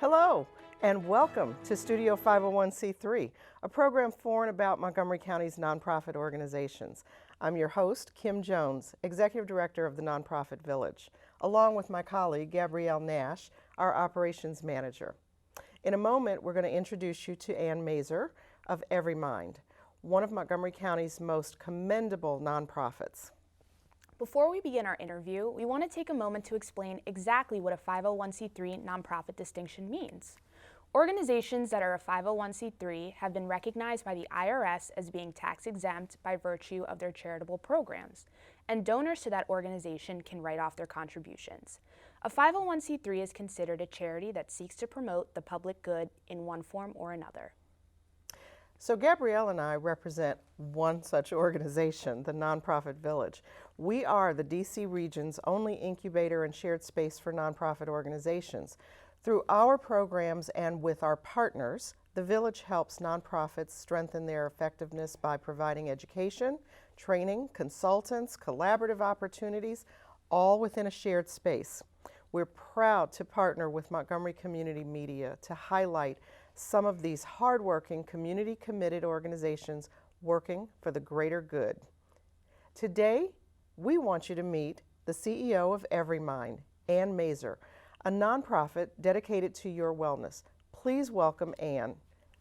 Hello, and welcome to Studio 501c3, a program for and about Montgomery County's nonprofit organizations. I'm your host, Kim Jones, Executive Director of the Nonprofit Village, along with my colleague, Gabrielle Nash, our Operations Manager. In a moment, we're going to introduce you to Ann Mazur of EveryMind, one of Montgomery County's most commendable nonprofits. Before we begin our interview, we want to take a moment to explain exactly what a 501c3 nonprofit distinction means. Organizations that are a 501c3 have been recognized by the IRS as being tax exempt by virtue of their charitable programs, and donors to that organization can write off their contributions. A 501c3 is considered a charity that seeks to promote the public good in one form or another. So Gabrielle and I represent one such organization, the Nonprofit Village. We are the DC region's only incubator and shared space for nonprofit organizations. Through our programs and with our partners, the Village helps nonprofits strengthen their effectiveness by providing education, training, consultants, collaborative opportunities, all within a shared space. We're proud to partner with Montgomery Community Media to highlight some of these hardworking, community-committed organizations working for the greater good. Today, we want you to meet the CEO of EveryMind, Ann Mazur, a nonprofit dedicated to your wellness. Please welcome Ann.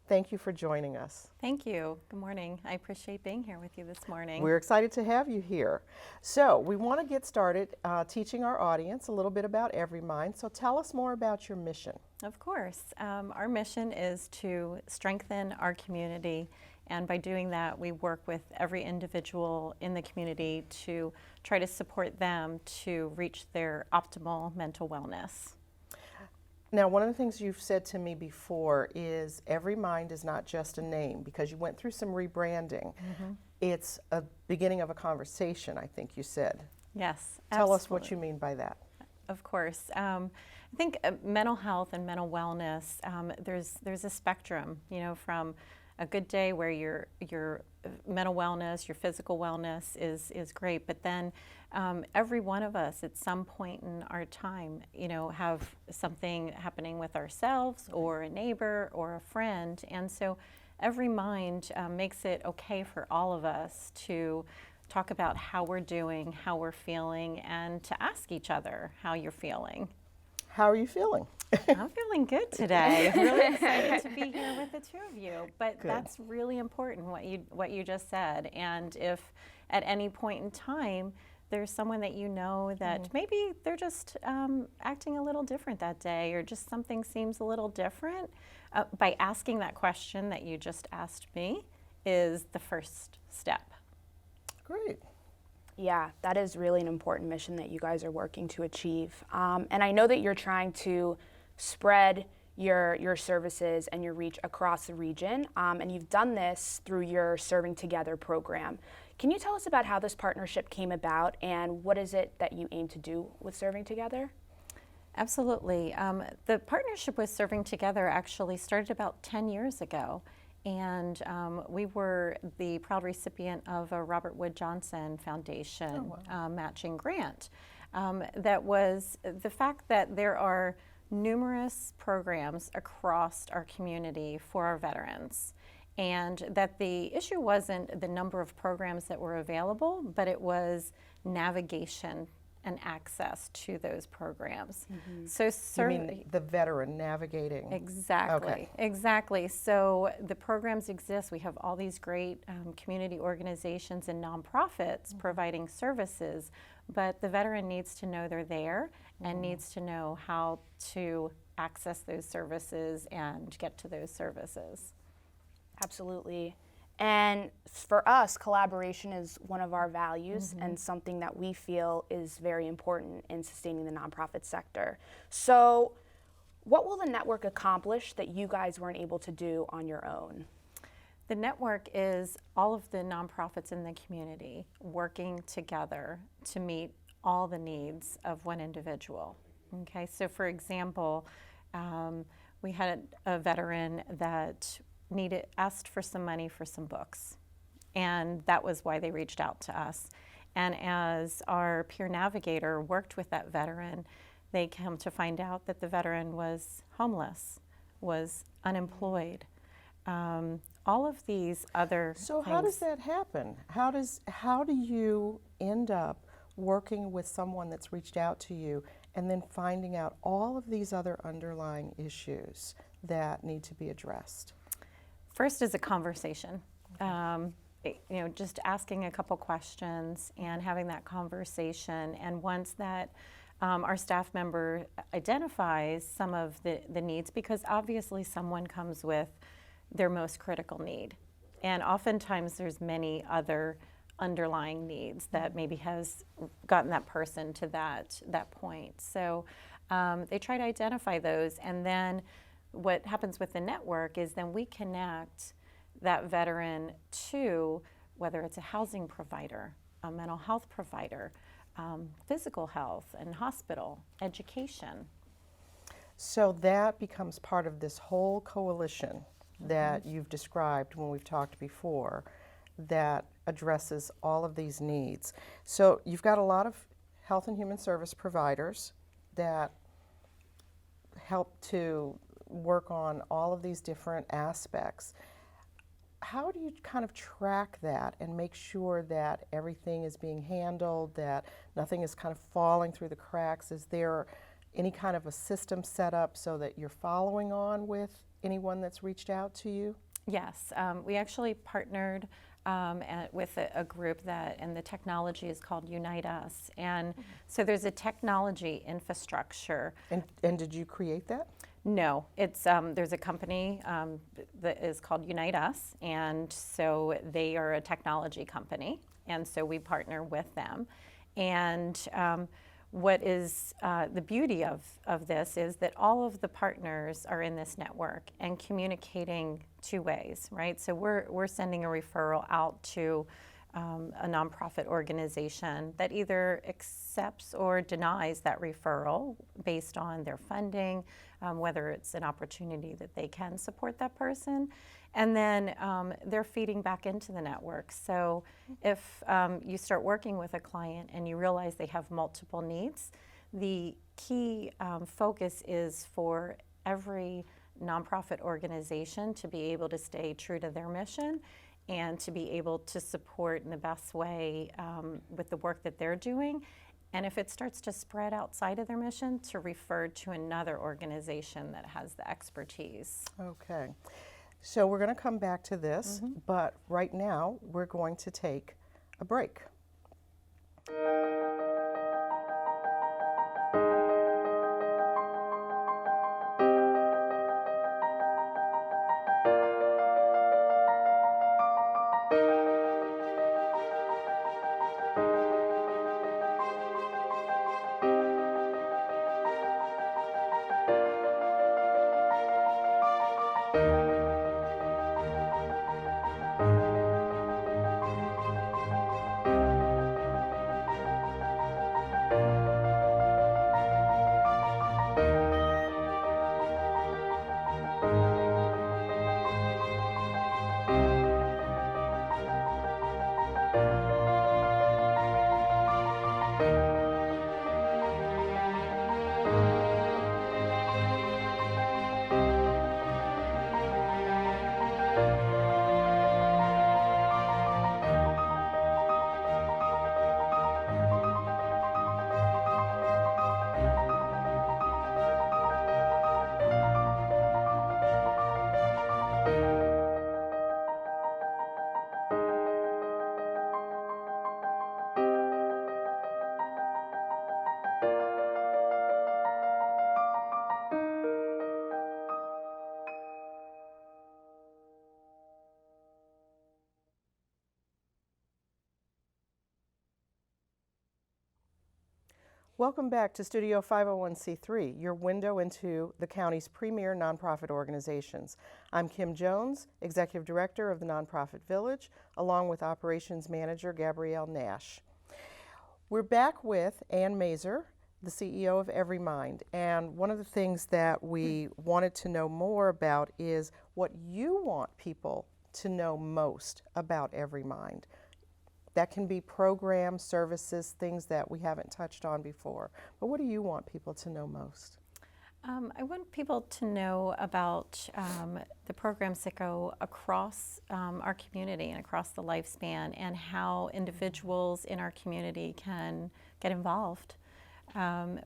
Thank you for joining us. Thank you. Good morning. I appreciate being here with you this morning. We're excited to have you here. So we want to get started teaching our audience a little bit about EveryMind. So tell us more about your mission. Of course. Our mission is to strengthen our community, and by doing that, we work with every individual in the community to try to support them to reach their optimal mental wellness. Now, one of the things you've said to me before is EveryMind is not just a name, because you went through some rebranding. Mm-hmm. It's a beginning of a conversation, I think you said. Yes, Tell us what you mean by that. Of course. I think mental health and mental wellness, there's a spectrum, from a good day where your mental wellness, your physical wellness is great, but then every one of us at some point in our time, have something happening with ourselves or a neighbor or a friend, and so EveryMind makes it okay for all of us to talk about how we're doing, how we're feeling, and to ask each other how you're feeling. How are you feeling? I'm feeling good today. I'm really excited to be here with the two of you. But good. That's really important, what you just said. And if at any point in time there's someone that you know that maybe they're just acting a little different that day, or just something seems a little different, by asking that question that you just asked me is the first step. Great. Yeah, that is really an important mission that you guys are working to achieve. And I know that you're trying to spread your services and your reach across the region, and you've done this through your Serving Together program. Can you tell us about how this partnership came about, and what is it that you aim to do with Serving Together? Absolutely. The partnership with Serving Together actually started about 10 years ago. And we were the proud recipient of a Robert Wood Johnson Foundation matching grant. That was the fact that there are numerous programs across our community for our veterans, and that the issue wasn't the number of programs that were available, but it was navigation and access to those programs. Mm-hmm. So you mean the veteran navigating? Exactly, okay. Exactly. So the programs exist. We have all these great community organizations and nonprofits providing services, but the veteran needs to know they're there and needs to know how to access those services and get to those services. Absolutely. And for us, collaboration is one of our values and something that we feel is very important in sustaining the nonprofit sector. So what will the network accomplish that you guys weren't able to do on your own? The network is all of the nonprofits in the community working together to meet all the needs of one individual. Okay, so for example, we had a veteran that asked for some money for some books, and that was why they reached out to us. And as our peer navigator worked with that veteran, they come to find out that the veteran was homeless, was unemployed. All of these other So things. how does that happen? How do you end up working with someone that's reached out to you and then finding out all of these other underlying issues that need to be addressed? First is a conversation. Just asking a couple questions and having that conversation. And once that our staff member identifies some of the needs, because obviously someone comes with their most critical need. And oftentimes there's many other underlying needs that maybe has gotten that person to that point. So they try to identify those, and then what happens with the network is then we connect that veteran to whether it's a housing provider, a mental health provider, physical health and hospital, education. So that becomes part of this whole coalition that you've described when we've talked before that addresses all of these needs. So you've got a lot of health and human service providers that help to work on all of these different aspects. How do you kind of track that and make sure that everything is being handled, that nothing is kind of falling through the cracks? Is there any kind of a system set up so that you're following on with anyone that's reached out to you? Yes, we actually partnered with a group and the technology is called Unite Us. And so there's a technology infrastructure. And did you create that? No, it's there's a company that is called Unite Us, and so they are a technology company, and so we partner with them. And what is the beauty of this is that all of the partners are in this network and communicating two ways, right? So we're sending a referral out to a nonprofit organization that either accepts or denies that referral based on their funding, whether it's an opportunity that they can support that person. And then they're feeding back into the network. So if you start working with a client and you realize they have multiple needs, the key focus is for every nonprofit organization to be able to stay true to their mission and to be able to support in the best way with the work that they're doing. And if it starts to spread outside of their mission, to refer to another organization that has the expertise. Okay. So we're going to come back to this, but right now we're going to take a break. Welcome back to Studio 501c3, your window into the county's premier nonprofit organizations. I'm Kim Jones, Executive Director of the Nonprofit Village, along with Operations Manager Gabrielle Nash. We're back with Ann Mazur, the CEO of EveryMind, and one of the things that we wanted to know more about is what you want people to know most about EveryMind. That can be programs, services, things that we haven't touched on before. But what do you want people to know most? I want people to know about the programs that go across our community and across the lifespan, and how individuals in our community can get involved.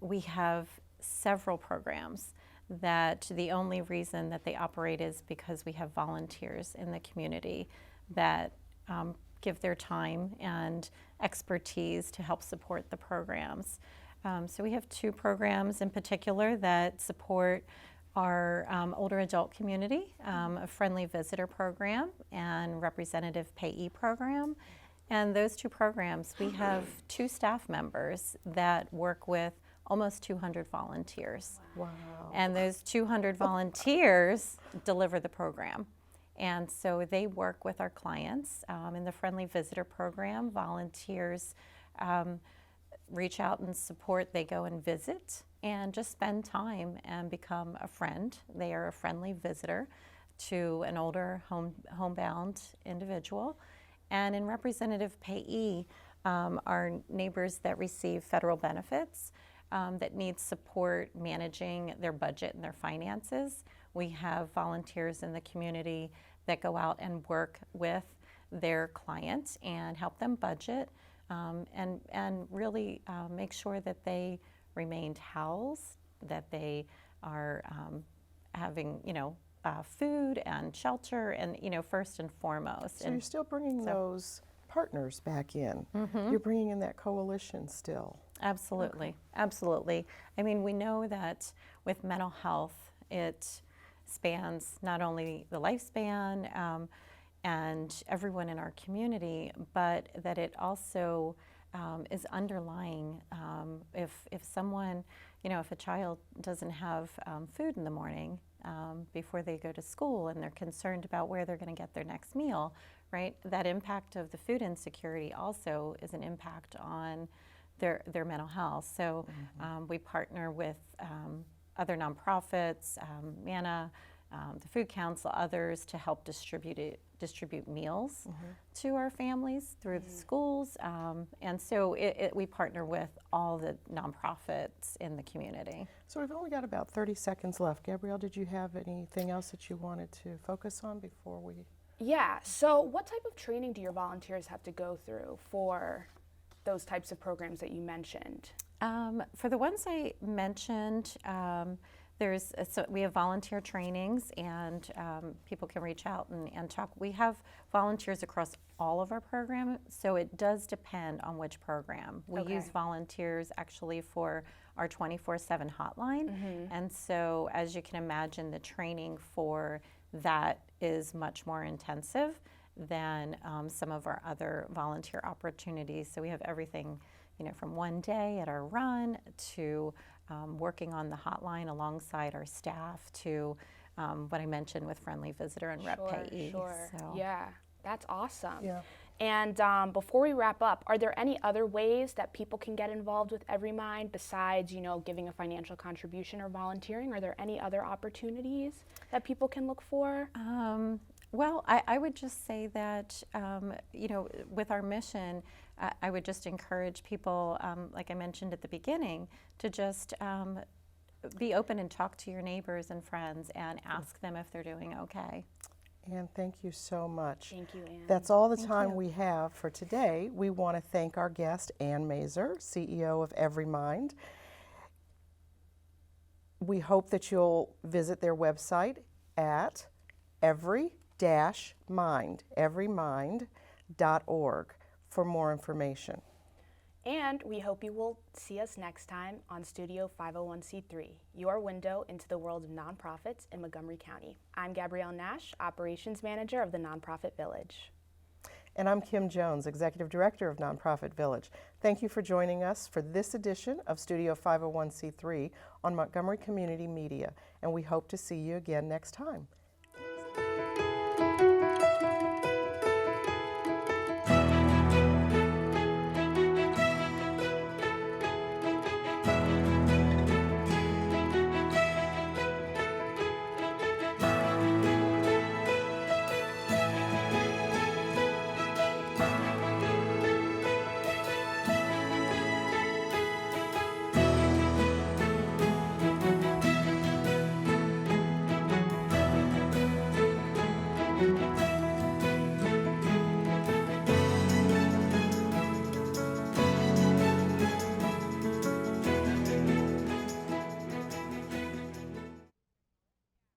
We have several programs that the only reason that they operate is because we have volunteers in the community that give their time and expertise to help support the programs. So we have two programs in particular that support our older adult community, a friendly visitor program and representative payee program. And those two programs, we have 2 staff members that work with almost 200 volunteers. Wow. And those 200 volunteers deliver the program. And so they work with our clients in the Friendly Visitor Program. Volunteers reach out and support. They go and visit and just spend time and become a friend. They are a friendly visitor to an older homebound individual. And in representative payee are neighbors that receive federal benefits that need support managing their budget and their finances. We have volunteers in the community that go out and work with their clients and help them budget and really make sure that they remained housed, that they are having, food and shelter, and, first and foremost. So you're still bringing those partners back in. You're bringing in that coalition still. Absolutely, Okay. Absolutely. I mean, we know that with mental health, it spans not only the lifespan and everyone in our community, but that it also is underlying. If someone, if a child doesn't have food in the morning before they go to school, and they're concerned about where they're going to get their next meal, right? That impact of the food insecurity also is an impact on their mental health. So we partner with other nonprofits, MANA, the Food Council, others, to help distribute meals to our families through the schools. And so we partner with all the nonprofits in the community. So we've only got about 30 seconds left. Gabrielle, did you have anything else that you wanted to focus on before we? Yeah, so what type of training do your volunteers have to go through for those types of programs that you mentioned? For the ones I mentioned, we have volunteer trainings, and people can reach out and talk. We have volunteers across all of our programs, so it does depend on which program. We use volunteers actually for our 24/7 hotline, and so as you can imagine, the training for that is much more intensive than some of our other volunteer opportunities. So we have everything, from one day at our run to working on the hotline alongside our staff to what I mentioned with Friendly Visitor and Rep Payee. Sure. So. Yeah, that's awesome. Yeah. And before we wrap up, are there any other ways that people can get involved with EveryMind besides, giving a financial contribution or volunteering? Are there any other opportunities that people can look for? Well, I would just say that, with our mission, I would just encourage people, like I mentioned at the beginning, to just be open and talk to your neighbors and friends and ask them if they're doing okay. Ann, thank you so much. Thank you, Ann. That's all the time we have for today. We want to thank our guest, Ann Mazur, CEO of EveryMind. We hope that you'll visit their website at everymind.org for more information. And we hope you will see us next time on Studio 501c3, your window into the world of nonprofits in Montgomery County. I'm Gabrielle Nash, Operations Manager of the Nonprofit Village. And I'm Kim Jones, Executive Director of Nonprofit Village. Thank you for joining us for this edition of Studio 501c3 on Montgomery Community Media, and we hope to see you again next time.